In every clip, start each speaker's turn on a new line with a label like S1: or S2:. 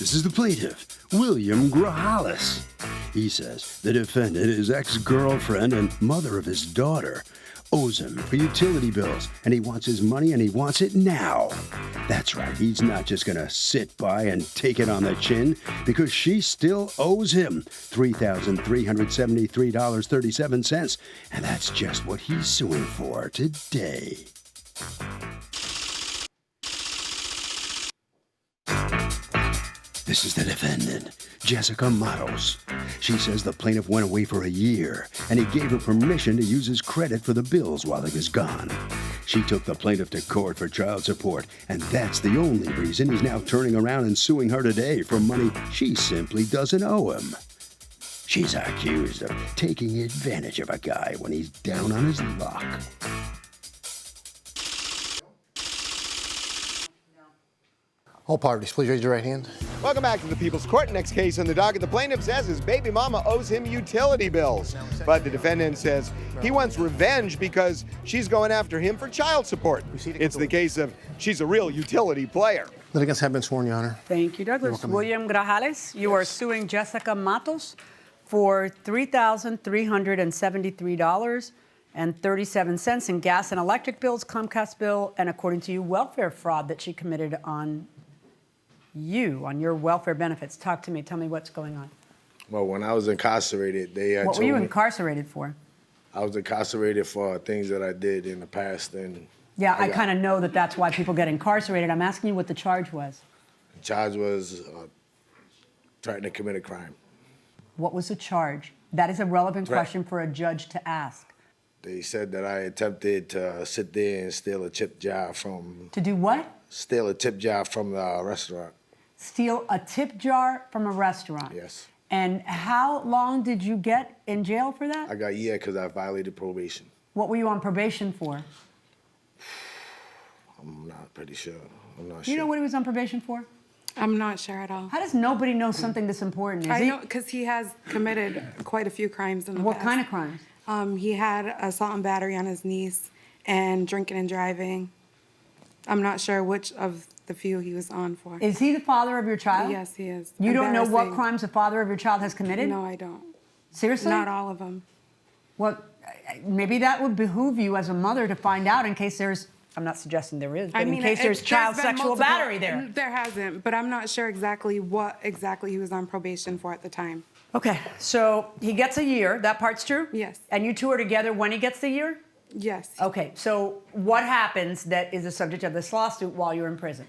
S1: This is the plaintiff, William Grajales. He says the defendant, his ex-girlfriend and mother of his daughter, owes him for utility bills, and he wants his money, and he wants it now. That's right, he's not just gonna sit by and take it on the chin, because she still owes him $3,373.37, and that's just what he's suing for today. This is the defendant, Jessica Matos. She says the plaintiff went away for a year, and he gave her permission to use his credit for the bills while he was gone. She took the plaintiff to court for child support, and that's the only reason he's now turning around and suing her today for money she simply doesn't owe him. She's accused of taking advantage of a guy when he's down on his luck.
S2: All parties, please raise your right hand.
S3: Welcome back to the People's Court. Next case on the docket. The plaintiff says his baby mama owes him utility bills. But the defendant says he wants revenge because she's going after him for child support. It's the case of she's a real utility player.
S2: Litigants have been sworn, Your Honor.
S4: Thank you, Douglas. William Grajales, you are suing Jessica Matos for $3,373.37 in gas and electric bills, Comcast bill, and according to you, welfare fraud that she committed on you, on your welfare benefits. Talk to me. Tell me what's going on.
S5: Well, when I was incarcerated, they
S4: What were you incarcerated for?
S5: I was incarcerated for things that I did in the past, and
S4: Yeah, I kind of know that that's why people get incarcerated. I'm asking you what the charge was.
S5: the charge was trying to commit a crime.
S4: What was the charge? That is a relevant question for a judge to ask.
S5: They said that I attempted to sit there and steal a tip jar from...
S4: To do what?
S5: Steal a tip jar from the restaurant.
S4: Steal a tip jar from a restaurant?
S5: Yes.
S4: And how long did you get in jail for that?
S5: I got a year because I violated probation.
S4: What were you on probation for?
S5: I'm not pretty sure. I'm not sure.
S4: You know what he was on probation for?
S6: I'm not sure at all.
S4: How does nobody know something this important?
S6: I know because he has committed quite a few crimes in the past.
S4: What kind of crimes?
S6: He had assault and battery on his niece and drinking and driving. I'm not sure which of the few he was on for.
S4: Is he the father of your child?
S6: Yes, he is.
S4: You don't know what crimes the father of your child has committed?
S6: No, I don't.
S4: Seriously?
S6: Not all of them.
S4: Well, maybe that would behoove you as a mother to find out in case there's, I'm not suggesting there is, but in case there's child sexual battery there.
S6: There hasn't, but I'm not sure exactly what he was on probation for at the time.
S4: Okay, so he gets a year. That part's true?
S6: Yes.
S4: And you two are together when he gets the year?
S6: Yes.
S4: Okay, so what happens that is the subject of this lawsuit while you're in prison?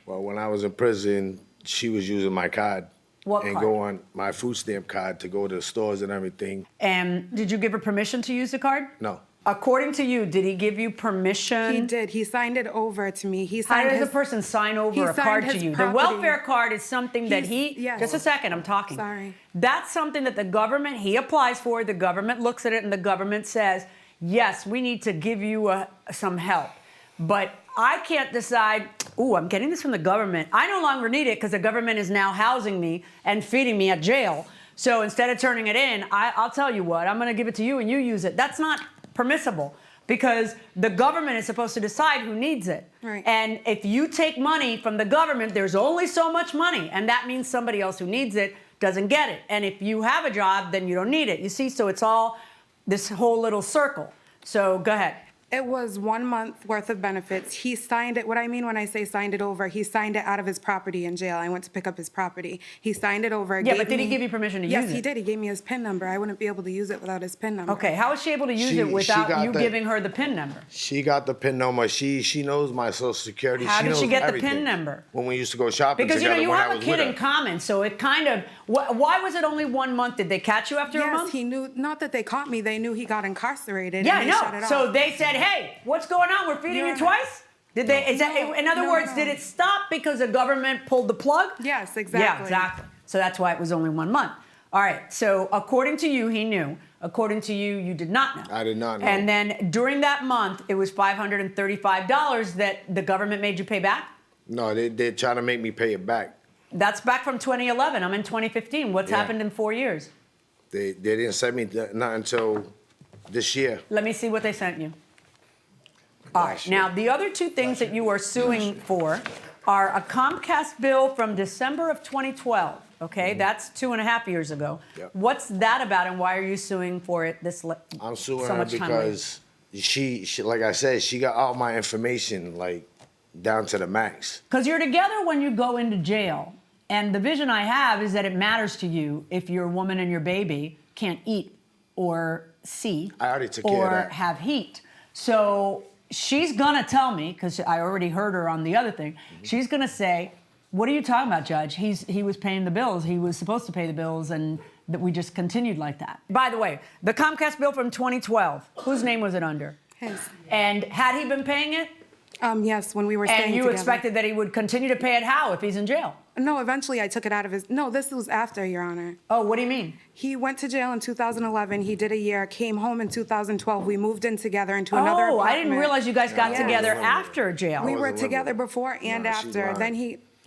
S5: Well, when I was in prison, she was using my card.
S4: What
S5: and
S4: card?
S5: go on my food stamp card to go to the stores and everything.
S4: And did you give her permission to use the card?
S5: No.
S4: According to you, did he give you permission?
S6: He did. He signed it over to me.
S4: How does a person sign over a card to you? The welfare card is something that
S6: Yes.
S4: Just a second, I'm talking.
S6: Sorry.
S4: That's something that the government, he applies for, the government looks at it, and the government says, yes, we need to give you some help. But I can't decide, ooh, I'm getting this from the government. I no longer need it because the government is now housing me and feeding me at jail. So instead of turning it in, I'll tell you what, I'm going to give it to you and you use it. That's not permissible because the government is supposed to decide who needs it.
S6: Right.
S4: And if you take money from the government, there's only so much money, and that means somebody else who needs it doesn't get it. And if you have a job, then you don't need it. You see, so it's all this whole little circle. So go ahead.
S6: It was 1 month worth of benefits. He signed it. What I mean when I say signed it over, he signed it out of his property in jail. I went to pick up his property. He signed it over.
S4: Yeah, but did he give you permission to use it?
S6: Yes, he did. He gave me his PIN number. I wouldn't be able to use it without his PIN number.
S4: Okay, how is she able to use it without you giving her the PIN number?
S5: She got the PIN number. She knows my social security.
S4: How did she get the PIN
S5: everything.
S4: number?
S5: When we used to go shopping
S4: Because
S5: together
S4: you
S5: when I
S4: have a
S5: was
S4: kid
S5: with
S4: in
S5: her.
S4: common, so it kind of. Why was it only 1 month? Did they catch you after a month?
S6: Yes, he knew. Not that they caught me. They knew he got incarcerated.
S4: Yeah, I
S6: and they shut
S4: know.
S6: it
S4: So
S6: off.
S4: they said, "Hey, what's going on? We're feeding you twice." Did they? Is that? In other words, did it stop because the government pulled the plug?
S6: Yes, exactly.
S4: Yeah, exactly. So that's why it was only 1 month. All right. So according to you, he knew. According to you, you did not know.
S5: I did not know.
S4: And then during that month, it was $535 that the government made you pay back?
S5: No, they're trying to make me pay it back.
S4: That's back from 2011. I'm in 2015. What's happened in 4 years?
S5: They didn't send me not until this year.
S4: Let me see what they sent you. All right. Now, the other two things that you are suing for are a Comcast bill from December of 2012. Okay, that's 2.5 years ago.
S5: Yep.
S4: What's that about, and why are you suing for it
S5: I'm suing
S4: so
S5: her
S4: much time later?
S5: because she, like I said, she got all my information like down to the max.
S4: Because you're together when you go into jail. And the vision I have is that it matters to you if your woman and your baby can't eat or see
S5: I already took care of
S4: or
S5: that.
S4: have heat. So she's going to tell me, because I already heard her on the other thing, she's going to say, what are you talking about, Judge? He was paying the bills. He was supposed to pay the bills, and that we just continued like that. By the way, the Comcast bill from 2012, whose name was it under?
S6: His.
S4: And had he been paying it?
S6: Yes, when we were staying
S4: And you
S6: together.
S4: expected that he would continue to pay it how if he's in jail?
S6: No, eventually I took it out of his. No, this was after, Your Honor.
S4: Oh, what do you mean?
S6: He went to jail in 2011. He did a year, came home in 2012. We moved in together into another
S4: Oh,
S6: apartment.
S4: I didn't realize you guys got
S6: Yes.
S4: together after jail.
S6: We were
S5: wasn't
S6: together
S5: living-
S6: before and
S5: No, she's
S6: after.
S5: lying.
S6: Then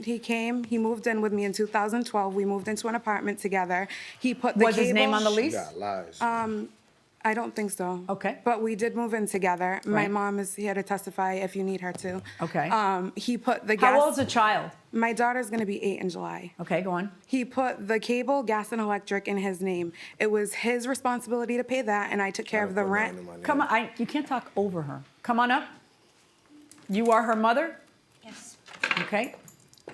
S6: he came, he moved in with me in 2012. We moved into an apartment together. He put the
S4: Was his name
S6: cable-
S4: on the
S5: She
S4: lease?
S5: got lies.
S6: I don't think so.
S4: Okay.
S6: But we did move in together. My
S4: Right.
S6: mom is here to testify if you need her to.
S4: Okay.
S6: He put the gas.
S4: How old's the child?
S6: My daughter's gonna be 8 in July.
S4: Okay, go on.
S6: He put the cable, gas, and electric in his name. It was his responsibility to pay that, and I took care of the
S5: Put mine
S6: rent.
S5: in my name.
S4: Come on, you can't talk over her. Come on up. You are her mother?
S7: Yes.
S4: Okay.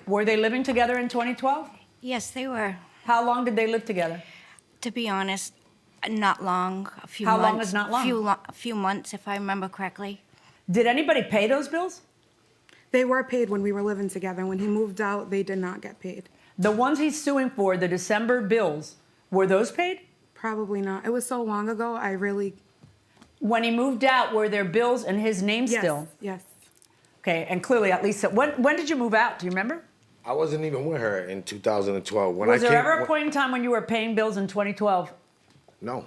S4: Were they living together in 2012?
S7: Yes, they were.
S4: How long did they live together?
S7: To be honest, not long. A few
S4: How
S7: months.
S4: long is not long?
S7: A few months, if I remember correctly.
S4: Did anybody pay those bills?
S6: They were paid when we were living together. When he moved out, they did not get paid.
S4: The ones he's suing for, the December bills, were those paid?
S6: Probably not. It was so long ago, I really.
S4: When he moved out, were there bills in his name
S6: Yes.
S4: still?
S6: Yes.
S4: Okay, and clearly, at least, when did you move out? Do you remember?
S5: I wasn't even with her in 2012. When
S4: Was
S5: I
S4: there
S5: came,
S4: ever a point in time when you were paying bills in 2012
S5: No,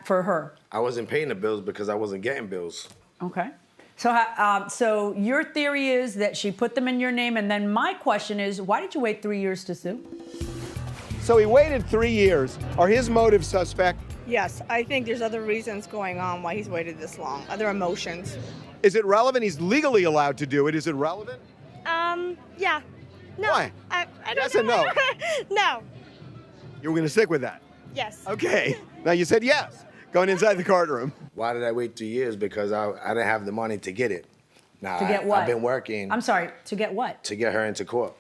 S4: for her?
S5: I wasn't paying the bills because I wasn't getting bills.
S4: Okay. So your theory is that she put them in your name, and then my question is, why did you wait 3 years to sue?
S3: So he waited 3 years. Are his motives suspect?
S8: Yes, I think there's other reasons going on why he's waited this long, other emotions.
S3: Is it relevant? He's legally allowed to do it. Is it relevant?
S8: Yeah. No.
S3: Why?
S8: I don't
S3: Yes
S8: know.
S3: and no.
S8: No.
S3: You're going to stick with that?
S8: Yes.
S3: Okay. Now you said yes. Going inside the courtroom.
S5: Why did I wait 3 years? Because I didn't have the money to get it. Now,
S4: To get what?
S5: I've been working
S4: I'm sorry, to get what?
S5: to get her into court.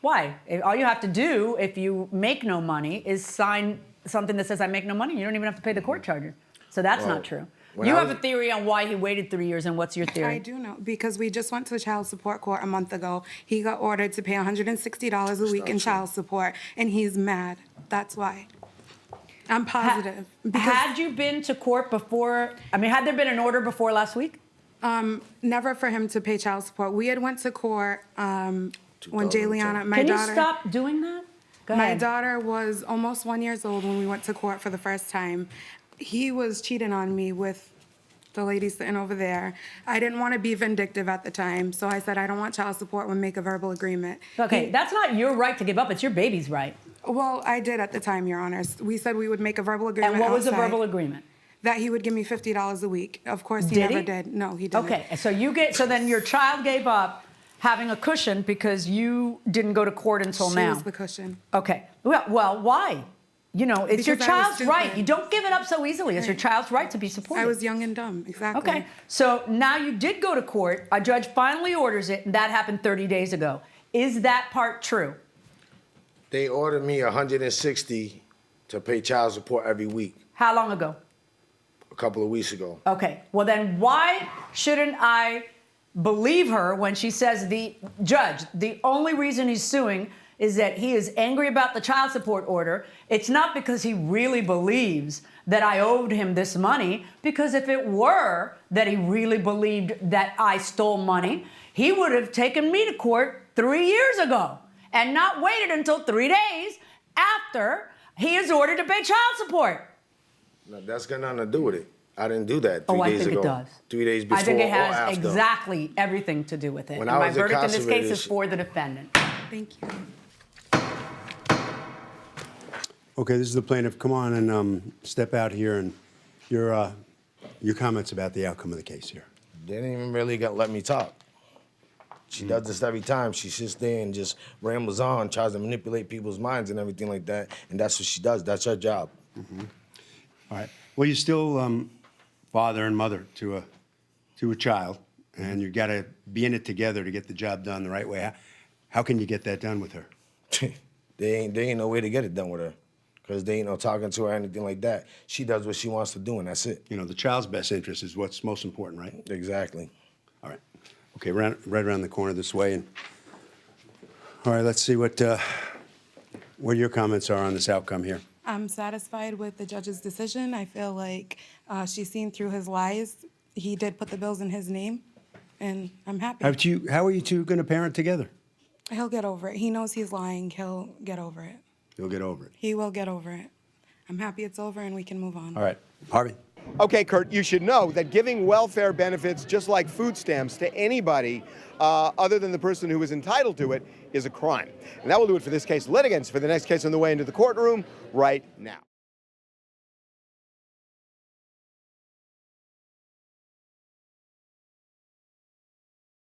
S4: Why? All you have to do if you make no money is sign something that says I make no money. You don't even have to pay the court charges. So that's
S5: Well,
S4: not true.
S5: when
S4: You
S5: I
S4: have
S5: was-
S4: a theory on why he waited 3 years, and what's your theory?
S6: I do know because we just went to the child support court a month ago. He got ordered to pay $160 a week in child support, and he's mad. That's why. I'm positive.
S4: Had you been to court before? I mean, had there been an order before last week?
S6: Never for him to pay child support. We had went to court when Jayliana, my
S4: Can
S6: daughter.
S4: you stop doing that? Go
S6: My
S4: ahead.
S6: daughter was almost 1 year old when we went to court for the first time. He was cheating on me with the lady sitting over there. I didn't want to be vindictive at the time, so I said I don't want child support. We'll make a verbal agreement.
S4: Okay, that's not your right to give up. It's your baby's right.
S6: Well, I did at the time, Your Honors. We said we would make a verbal agreement.
S4: And what was the
S6: outside,
S4: verbal agreement?
S6: That he would give me $50 a week. Of course, he
S4: Did
S6: never
S4: he?
S6: did. No, he didn't.
S4: Okay, so then your child gave up having a cushion because you didn't go to court until
S6: She
S4: now.
S6: was the cushion.
S4: Okay. Well, why? You know, it's your
S6: Because I was
S4: child's right.
S6: stupid.
S4: You don't give it up so easily. It's your child's right to be supported.
S6: I was young and dumb, exactly.
S4: Okay. So now you did go to court. A judge finally orders it, and that happened 30 days ago. Is that part true?
S5: They ordered me $160 to pay child support every week
S4: How long ago?
S5: a couple of weeks ago.
S4: Okay. Well, then why shouldn't I believe her when she says the judge, the only reason he's suing is that he is angry about the child support order. It's not because he really believes that I owed him this money, because if it were that he really believed that I stole money, he would have taken me to court 3 years ago and not waited until 3 days after he is ordered to pay child support.
S5: Now, that's got nothing to do with it. I didn't do that 3
S4: Oh, I
S5: days
S4: think
S5: ago.
S4: it does.
S5: 3 days before
S4: I think it
S5: or
S4: has
S5: after.
S4: exactly everything to do with it.
S5: When
S4: And
S5: I
S4: my
S5: was
S4: verdict in this case
S5: incarcerated,
S4: is for the defendant.
S6: Thank you.
S1: Okay, this is the plaintiff. Come on and step out here and your comments about the outcome of the case here.
S5: They didn't even really let me talk. She does this every time. She sits there and just rambles on, tries to manipulate people's minds and everything like that. And that's what she does. That's her job.
S1: All right. Well, you're still father and mother to a child, and you got to be in it together to get the job done the right way. How can you get that done with her?
S5: There ain't no way to get it done with her, because they ain't no talking to her or anything like that. She does what she wants to do, and that's it.
S1: You know, the child's best interest is what's most important, right?
S5: Exactly.
S1: All right. Okay, right around the corner this way. And all right, let's see what your comments are on this outcome here.
S6: I'm satisfied with the judge's decision. I feel like she's seen through his lies. He did put the bills in his name, and I'm happy.
S1: How are you two going to parent together?
S6: He'll get over it. He knows he's lying. He'll get over it.
S1: He'll get over it.
S6: He will get over it. I'm happy it's over and we can move on.
S1: All right. Harvey.
S3: Okay, Kurt, you should know that giving welfare benefits, just like food stamps, to anybody other than the person who is entitled to it is a crime. And that will do it for this case. Litigants for the next case on the way into the courtroom right now.